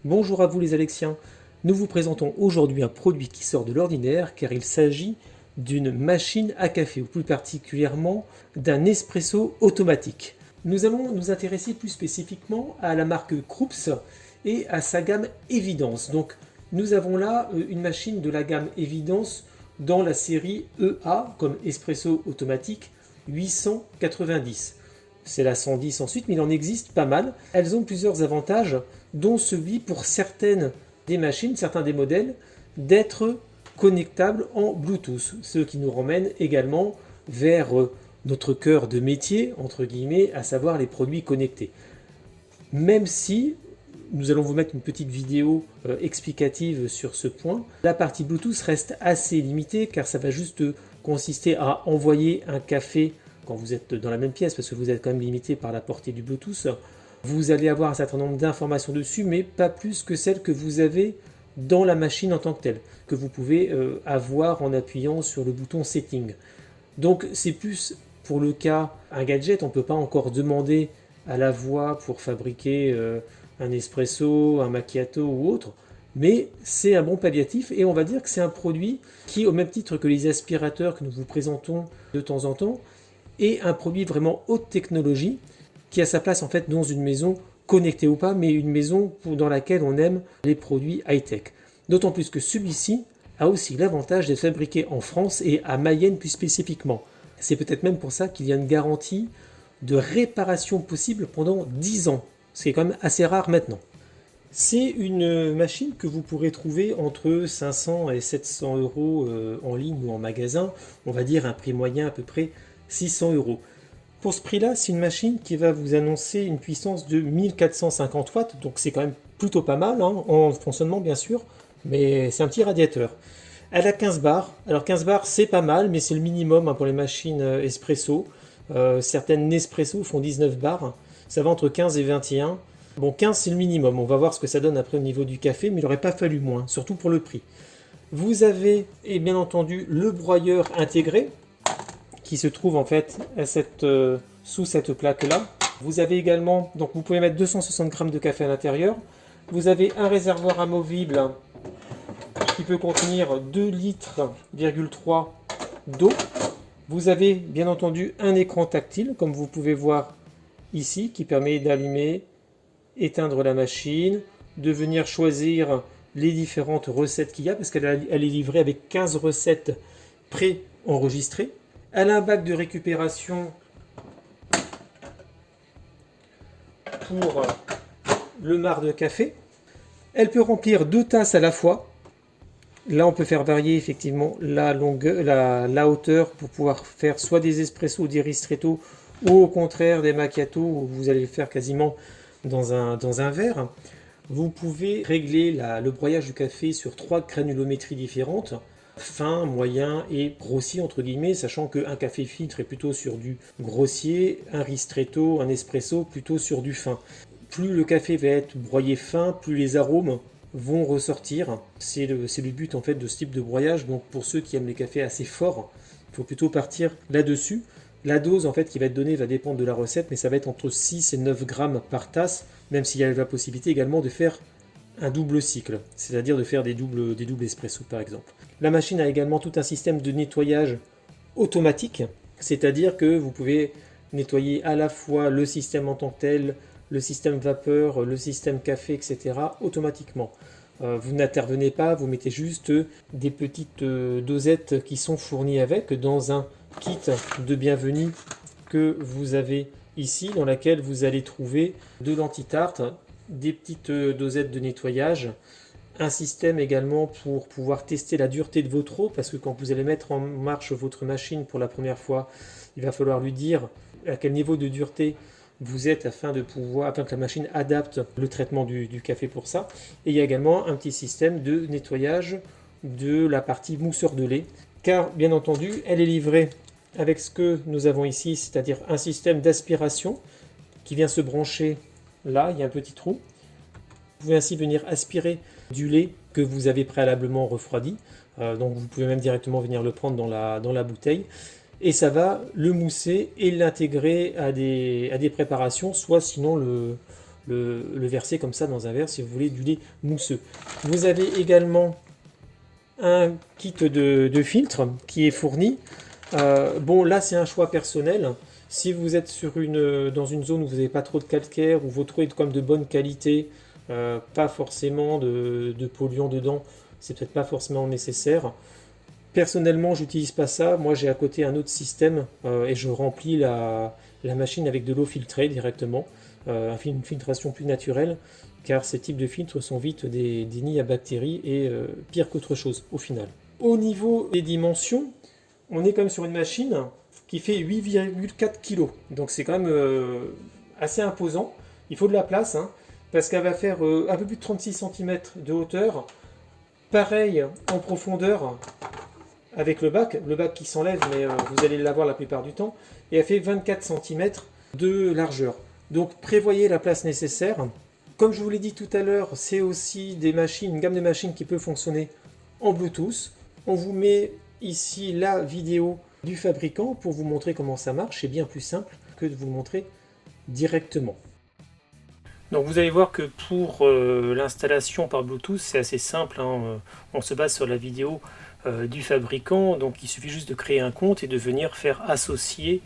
Bonjour à vous les Alexiens, nous vous présentons aujourd'hui un produit qui sort de l'ordinaire car il s'agit d'une machine à café ou plus particulièrement d'un espresso automatique. Nous allons nous intéresser plus spécifiquement à la marque Krups et à sa gamme Evidence. Donc nous avons là une machine de la gamme Evidence dans la série EA comme espresso automatique 890. C'est la 110 ensuite, mais il en existe pas mal. Elles ont plusieurs avantages, dont celui pour certaines des machines, certains des modèles, d'être connectables en Bluetooth. Ce qui nous ramène également vers notre cœur de métier, entre guillemets, à savoir les produits connectés. Même si nous allons vous mettre une petite vidéo explicative sur ce point, la partie Bluetooth reste assez limitée car ça va juste consister à envoyer un café quand vous êtes dans la même pièce, parce que vous êtes quand même limité par la portée du Bluetooth. Vous allez avoir un certain nombre d'informations dessus, mais pas plus que celles que vous avez dans la machine en tant que telle, que vous pouvez avoir en appuyant sur le bouton Setting. Donc c'est plus pour le cas un gadget, on ne peut pas encore demander à la voix pour fabriquer un espresso, un macchiato ou autre, mais c'est un bon palliatif et on va dire que c'est un produit qui, au même titre que les aspirateurs que nous vous présentons de temps en temps, est un produit vraiment haute technologie qui a sa place en fait dans une maison connectée ou pas, mais une maison dans laquelle on aime les produits high-tech. D'autant plus que celui-ci a aussi l'avantage d'être fabriqué en France et à Mayenne plus spécifiquement. C'est peut-être même pour ça qu'il y a une garantie de réparation possible pendant 10 ans, ce qui est quand même assez rare maintenant. C'est une machine que vous pourrez trouver entre 500 et 700 euros en ligne ou en magasin, on va dire un prix moyen à peu près 600 euros. Pour ce prix-là, c'est une machine qui va vous annoncer une puissance de 1450 watts, donc c'est quand même plutôt pas mal, hein, en fonctionnement bien sûr, mais c'est un petit radiateur. Elle a 15 bars, alors 15 bars c'est pas mal, mais c'est le minimum hein, pour les machines espresso. Certaines Nespresso font 19 bars, ça va entre 15 et 21. Bon, 15 c'est le minimum, on va voir ce que ça donne après au niveau du café, mais il n'aurait pas fallu moins, surtout pour le prix. Vous avez, et bien entendu, le broyeur intégré, qui se trouve en fait à sous cette plaque là. Vous avez également, donc vous pouvez mettre 260 g de café à l'intérieur. Vous avez un réservoir amovible qui peut contenir 2,3 litres d'eau. Vous avez bien entendu un écran tactile comme vous pouvez voir ici qui permet d'allumer, éteindre la machine, de venir choisir les différentes recettes qu'il y a parce qu'elle est livrée avec 15 recettes pré-enregistrées. Elle a un bac de récupération pour le marc de café. Elle peut remplir 2 tasses à la fois. Là, on peut faire varier effectivement la hauteur pour pouvoir faire soit des espressos ou des ristretto ou au contraire des macchiatos où vous allez le faire quasiment dans un verre. Vous pouvez régler le broyage du café sur 3 granulométries différentes. Fin, moyen et grossier entre guillemets, sachant qu'un café filtre est plutôt sur du grossier, un ristretto, un espresso plutôt sur du fin. Plus le café va être broyé fin, plus les arômes vont ressortir. C'est le but en fait de ce type de broyage. Donc pour ceux qui aiment les cafés assez forts, il faut plutôt partir là-dessus. La dose en fait qui va être donnée va dépendre de la recette, mais ça va être entre 6 et 9 grammes par tasse, même s'il y a la possibilité également de faire un double cycle, c'est-à-dire de faire des doubles espresso par exemple. La machine a également tout un système de nettoyage automatique, c'est-à-dire que vous pouvez nettoyer à la fois le système en tant que tel, le système vapeur, le système café, etc. automatiquement. Vous n'intervenez pas, vous mettez juste des petites dosettes qui sont fournies avec dans un kit de bienvenue que vous avez ici, dans laquelle vous allez trouver de l'anti-tarte, des petites dosettes de nettoyage, un système également pour pouvoir tester la dureté de votre eau, parce que quand vous allez mettre en marche votre machine pour la première fois, il va falloir lui dire à quel niveau de dureté vous êtes afin que la machine adapte le traitement du café pour ça. Et il y a également un petit système de nettoyage de la partie mousseur de lait, car bien entendu elle est livrée avec ce que nous avons ici, c'est-à-dire un système d'aspiration qui vient se brancher là, il y a un petit trou. Vous pouvez ainsi venir aspirer du lait que vous avez préalablement refroidi. Donc vous pouvez même directement venir le prendre dans la bouteille. Et ça va le mousser et l'intégrer à des préparations, soit sinon le verser comme ça dans un verre si vous voulez du lait mousseux. Vous avez également un kit de filtre qui est fourni. Bon, là c'est un choix personnel. Si vous êtes dans une zone où vous n'avez pas trop de calcaire, où votre eau est comme de bonne qualité, pas forcément de polluants dedans, c'est peut-être pas forcément nécessaire. Personnellement, j'utilise pas ça. Moi, j'ai à côté un autre système et je remplis la machine avec de l'eau filtrée directement, une filtration plus naturelle, car ces types de filtres sont vite des nids à bactéries et pire qu'autre chose au final. Au niveau des dimensions, on est quand même sur une machine qui fait 8,4 kg. Donc c'est quand même assez imposant. Il faut de la place, hein, parce qu'elle va faire un peu plus de 36 cm de hauteur. Pareil en profondeur avec le bac qui s'enlève, mais vous allez l'avoir la plupart du temps. Et elle fait 24 cm de largeur. Donc prévoyez la place nécessaire. Comme je vous l'ai dit tout à l'heure, c'est aussi une gamme de machines qui peut fonctionner en Bluetooth. On vous met ici la vidéo du fabricant pour vous montrer comment ça marche. C'est bien plus simple que de vous le montrer directement. Donc vous allez voir que pour l'installation par Bluetooth, c'est assez simple, hein. On se base sur la vidéo du fabricant, donc il suffit juste de créer un compte et de venir faire associer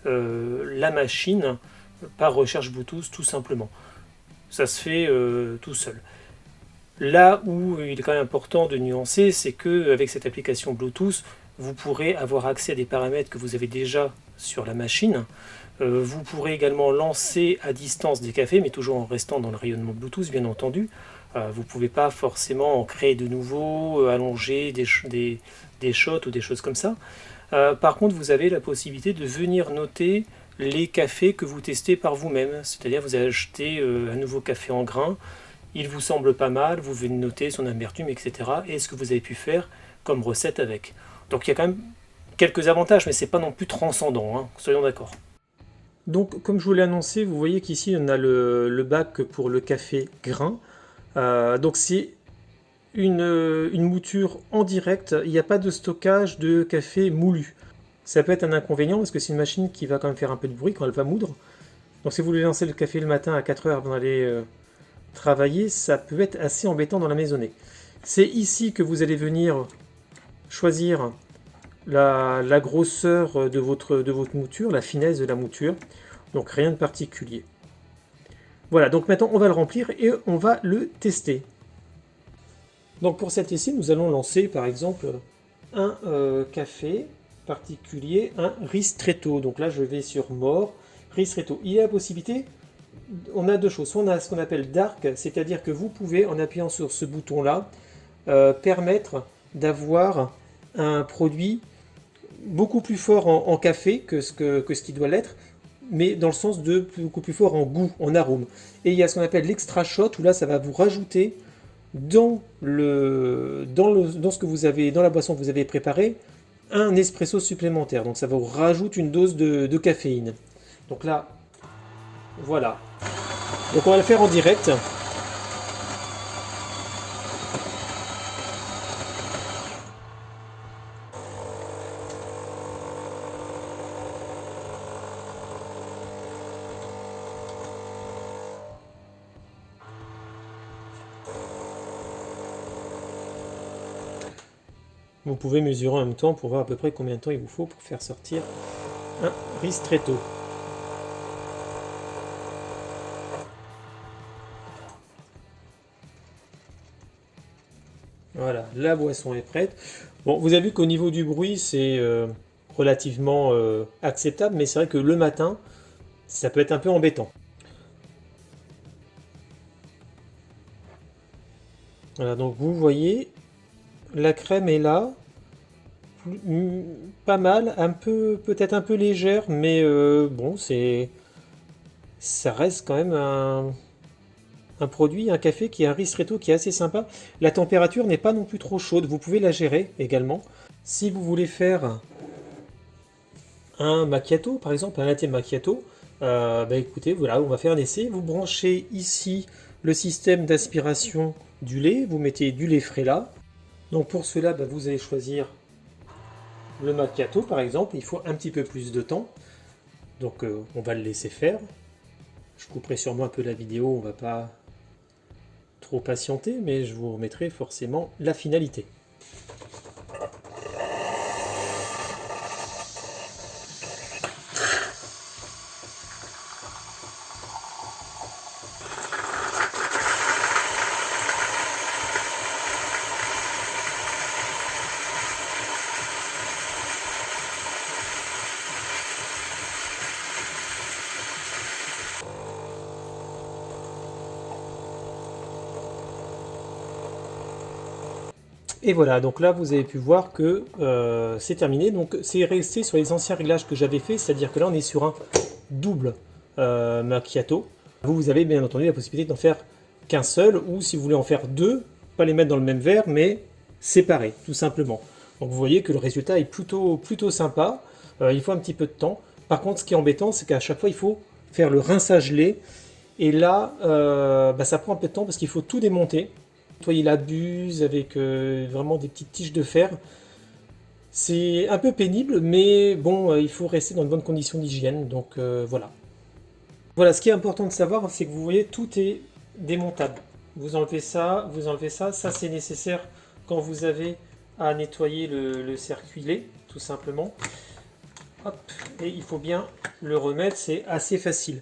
la machine par recherche Bluetooth tout simplement. Ça se fait tout seul. Là où il est quand même important de nuancer, c'est qu'avec cette application Bluetooth, vous pourrez avoir accès à des paramètres que vous avez déjà sur la machine. Vous pourrez également lancer à distance des cafés, mais toujours en restant dans le rayonnement Bluetooth, bien entendu. Vous ne pouvez pas forcément en créer de nouveaux, allonger des shots ou des choses comme ça. Par contre, vous avez la possibilité de venir noter les cafés que vous testez par vous-même. C'est-à-dire vous achetez un nouveau café en grains, il vous semble pas mal, vous venez noter son amertume, etc. et ce que vous avez pu faire comme recette avec. Donc il y a quand même quelques avantages, mais c'est pas non plus transcendant, hein, soyons d'accord. Donc comme je vous l'ai annoncé, vous voyez qu'ici on a le bac pour le café grain. Donc c'est une mouture en direct, il n'y a pas de stockage de café moulu. Ça peut être un inconvénient parce que c'est une machine qui va quand même faire un peu de bruit quand elle va moudre. Donc si vous voulez lancer le café le matin à 4 heures avant d'aller travailler, ça peut être assez embêtant dans la maisonnée. C'est ici que vous allez venir choisir la grosseur de votre mouture, la finesse de la mouture. Donc rien de particulier. Voilà, donc maintenant on va le remplir et on va le tester. Donc pour cet essai, nous allons lancer par exemple un café particulier, un ristretto. Donc là je vais sur More, ristretto. Il y a la possibilité, on a deux choses. Soit on a ce qu'on appelle Dark, c'est-à-dire que vous pouvez, en appuyant sur ce bouton-là, permettre d'avoir un produit beaucoup plus fort en café que ce qui doit l'être, mais dans le sens de beaucoup plus fort en goût, en arôme. Et il y a ce qu'on appelle l'extra shot, où là ça va vous rajouter dans ce que vous avez, dans la boisson que vous avez préparée, un espresso supplémentaire. Donc ça vous rajoute une dose de caféine. Donc là, voilà. Donc on va le faire en direct. Vous pouvez mesurer en même temps pour voir à peu près combien de temps il vous faut pour faire sortir un ristretto. Voilà, la boisson est prête. Bon, vous avez vu qu'au niveau du bruit, c'est relativement acceptable, mais c'est vrai que le matin, ça peut être un peu embêtant. Voilà, donc vous voyez, la crème est là, pas mal, peut-être un peu légère, mais bon, ça reste quand même un produit, un café qui est un ristretto qui est assez sympa. La température n'est pas non plus trop chaude, vous pouvez la gérer également. Si vous voulez faire un macchiato, par exemple, un latte macchiato, écoutez, voilà, on va faire un essai. Vous branchez ici le système d'aspiration du lait, vous mettez du lait frais là. Donc pour cela, vous allez choisir le macchiato, par exemple. Il faut un petit peu plus de temps, donc on va le laisser faire. Je couperai sûrement un peu la vidéo, on va pas trop patienter, mais je vous remettrai forcément la finalité. Et voilà, donc là vous avez pu voir que c'est terminé. Donc c'est resté sur les anciens réglages que j'avais fait, c'est-à-dire que là on est sur un double macchiato. Vous avez bien entendu la possibilité d'en faire qu'un seul, ou si vous voulez en faire deux, pas les mettre dans le même verre, mais séparés, tout simplement. Donc vous voyez que le résultat est plutôt sympa. Il faut un petit peu de temps. Par contre, ce qui est embêtant, c'est qu'à chaque fois il faut faire le rinçage lait. Et là, ça prend un peu de temps parce qu'il faut tout démonter. Nettoyer la buse avec vraiment des petites tiges de fer. C'est un peu pénible, mais bon, il faut rester dans de bonnes conditions d'hygiène, donc voilà. Voilà, ce qui est important de savoir, c'est que vous voyez, tout est démontable. Vous enlevez ça, ça c'est nécessaire quand vous avez à nettoyer le circuit lait, tout simplement. Hop, et il faut bien le remettre, c'est assez facile.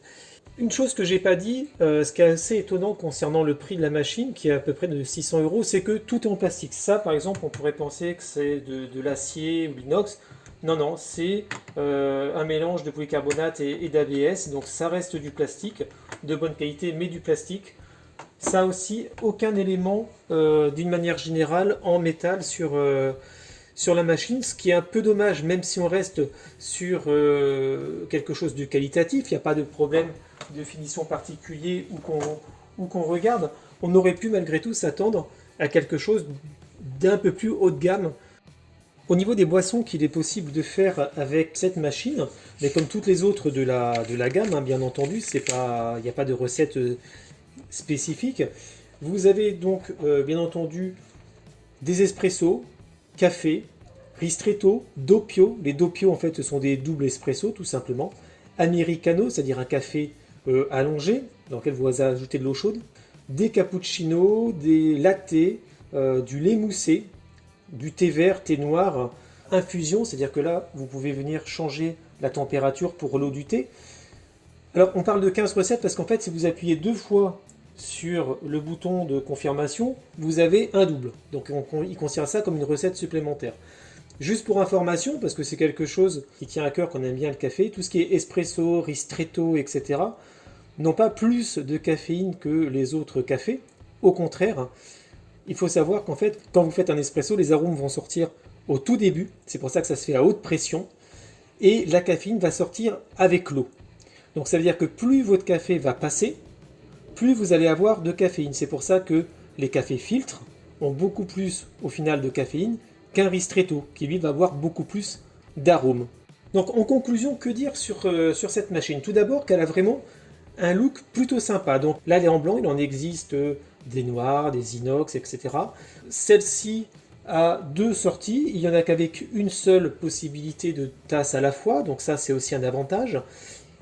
Une chose que j'ai pas dit, ce qui est assez étonnant concernant le prix de la machine, qui est à peu près de 600 €, c'est que tout est en plastique. Ça, par exemple, on pourrait penser que c'est de l'acier ou l'inox. Non, non, c'est un mélange de polycarbonate et d'ABS, donc ça reste du plastique, de bonne qualité, mais du plastique. Ça aussi, aucun élément, d'une manière générale, en métal sur la machine, ce qui est un peu dommage, même si on reste sur quelque chose de qualitatif, il n'y a pas de problème de finition particulier ou qu'on regarde, on aurait pu malgré tout s'attendre à quelque chose d'un peu plus haut de gamme. Au niveau des boissons qu'il est possible de faire avec cette machine, mais comme toutes les autres de la gamme, hein, bien entendu, il n'y a pas de recette spécifique. Vous avez donc bien entendu des espressos, café, ristretto, doppio. Les doppio en fait ce sont des doubles espresso tout simplement. Americano, c'est-à-dire un café allongé dans lequel vous ajoutez de l'eau chaude. Des cappuccinos, des lattés, du lait moussé, du thé vert, thé noir, infusion, c'est-à-dire que là vous pouvez venir changer la température pour l'eau du thé. Alors on parle de 15 recettes parce qu'en fait si vous appuyez deux fois sur le bouton de confirmation, vous avez un double. Donc il considère ça comme une recette supplémentaire. Juste pour information, parce que c'est quelque chose qui tient à cœur, qu'on aime bien le café, tout ce qui est espresso, ristretto, etc., n'ont pas plus de caféine que les autres cafés. Au contraire, il faut savoir qu'en fait, quand vous faites un espresso, les arômes vont sortir au tout début, c'est pour ça que ça se fait à haute pression, et la caféine va sortir avec l'eau. Donc ça veut dire que plus votre café va passer, plus vous allez avoir de caféine. C'est pour ça que les cafés filtres ont beaucoup plus au final de caféine qu'un ristretto, qui lui va avoir beaucoup plus d'arômes. Donc en conclusion, que dire sur cette machine? Tout d'abord qu'elle a vraiment un look plutôt sympa. Donc là elle est en blanc, il en existe des noirs, des inox, etc. Celle-ci a deux sorties, il n'y en a qu'avec une seule possibilité de tasse à la fois, donc ça c'est aussi un avantage.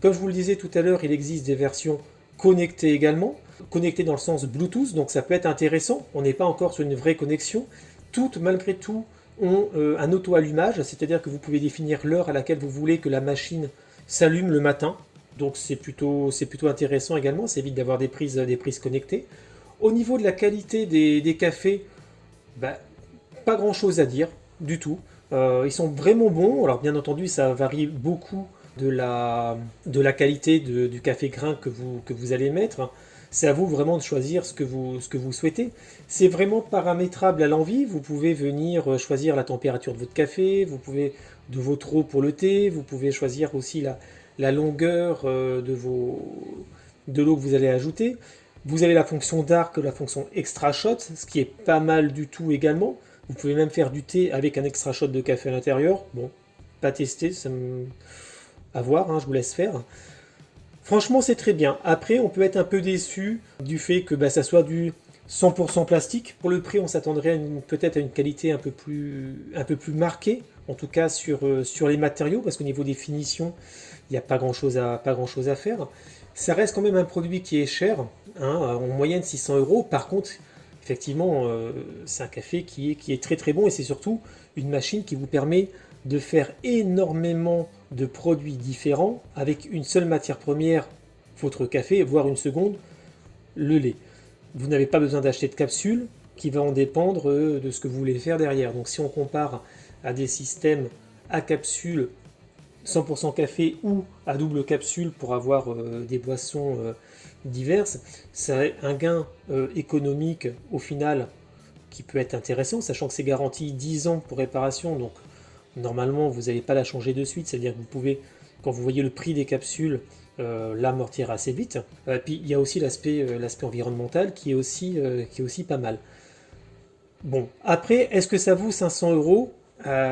Comme je vous le disais tout à l'heure, il existe des versions connectées également, connectées dans le sens Bluetooth, donc ça peut être intéressant, on n'est pas encore sur une vraie connexion. Toutes malgré tout ont un auto-allumage, c'est-à-dire que vous pouvez définir l'heure à laquelle vous voulez que la machine s'allume le matin. Donc c'est plutôt intéressant également, ça évite d'avoir des prises connectées. Au niveau de la qualité des cafés, pas grand-chose à dire du tout. Ils sont vraiment bons, alors bien entendu ça varie beaucoup de la qualité du café grain que vous allez mettre. C'est à vous vraiment de choisir ce que vous souhaitez. C'est vraiment paramétrable à l'envie. Vous pouvez venir choisir la température de votre café, vous pouvez de votre eau pour le thé, vous pouvez choisir aussi la longueur de l'eau que vous allez ajouter. Vous avez la fonction dark, la fonction extra shot, ce qui est pas mal du tout également. Vous pouvez même faire du thé avec un extra shot de café à l'intérieur. Bon, pas testé, à voir, hein, je vous laisse faire. Franchement, c'est très bien. Après, on peut être un peu déçu du fait que ça soit du 100% plastique. Pour le prix, on s'attendrait peut-être à une qualité un peu plus marquée, en tout cas sur les matériaux, parce qu'au niveau des finitions, il n'y a pas grand-chose à faire. Ça reste quand même un produit qui est cher, hein, en moyenne 600 euros. Par contre, effectivement, c'est un café qui est très très bon et c'est surtout une machine qui vous permet de faire énormément de produits différents avec une seule matière première, votre café, voire une seconde, le lait. Vous n'avez pas besoin d'acheter de capsules qui va en dépendre de ce que vous voulez faire derrière. Donc si on compare à des systèmes à capsules 100% café ou à double capsule pour avoir des boissons diverses, c'est un gain économique au final qui peut être intéressant, sachant que c'est garanti 10 ans pour réparation, donc normalement vous n'allez pas la changer de suite, c'est-à-dire que vous pouvez, quand vous voyez le prix des capsules, l'amortir assez vite. Puis il y a aussi l'aspect environnemental qui est aussi pas mal. Bon, après, est-ce que ça vaut 500 euros?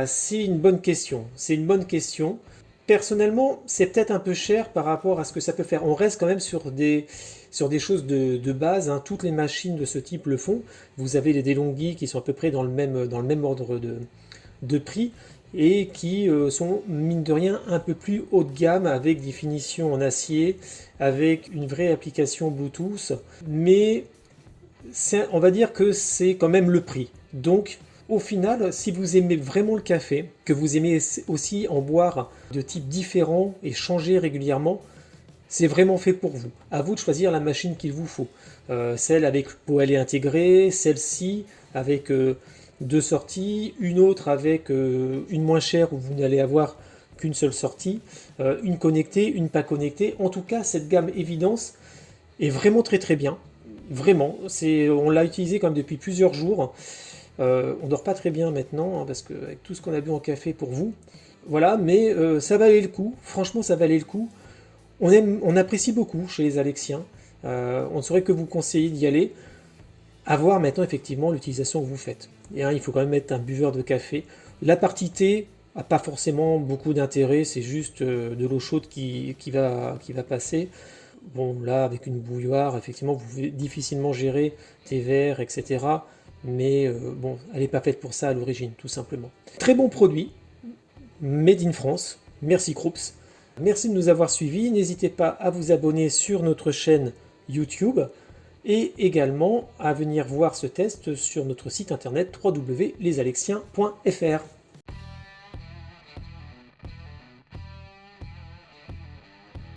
C'est une bonne question. C'est une bonne question. Personnellement, c'est peut-être un peu cher par rapport à ce que ça peut faire. On reste quand même sur des choses de base, hein. Toutes les machines de ce type le font. Vous avez les DeLonghi qui sont à peu près dans le même ordre de prix et qui sont, mine de rien, un peu plus haut de gamme avec des finitions en acier, avec une vraie application Bluetooth. Mais on va dire que c'est quand même le prix. Donc, au final, si vous aimez vraiment le café, que vous aimez aussi en boire de types différents et changer régulièrement, c'est vraiment fait pour vous. À vous de choisir la machine qu'il vous faut. Celle avec poêlée intégrée, celle-ci avec deux sorties, une autre avec une moins chère où vous n'allez avoir qu'une seule sortie, une connectée, une pas connectée. En tout cas, cette gamme Evidence est vraiment très très bien. Vraiment, on l'a utilisé comme depuis plusieurs jours. On dort pas très bien maintenant, hein, parce que avec tout ce qu'on a bu en café pour vous. Voilà, mais ça valait le coup. Franchement, ça valait le coup. On apprécie beaucoup chez les Alexiens. On ne saurait que vous conseiller d'y aller. À voir maintenant effectivement l'utilisation que vous faites. Et il faut quand même être un buveur de café. La partie thé n'a pas forcément beaucoup d'intérêt, c'est juste de l'eau chaude qui va passer. Bon, là, avec une bouilloire, effectivement, vous pouvez difficilement gérer des verres, etc. Mais bon, elle n'est pas faite pour ça à l'origine, tout simplement. Très bon produit, made in France. Merci Krups. Merci de nous avoir suivis. N'hésitez pas à vous abonner sur notre chaîne YouTube et également à venir voir ce test sur notre site internet www.lesalexiens.fr.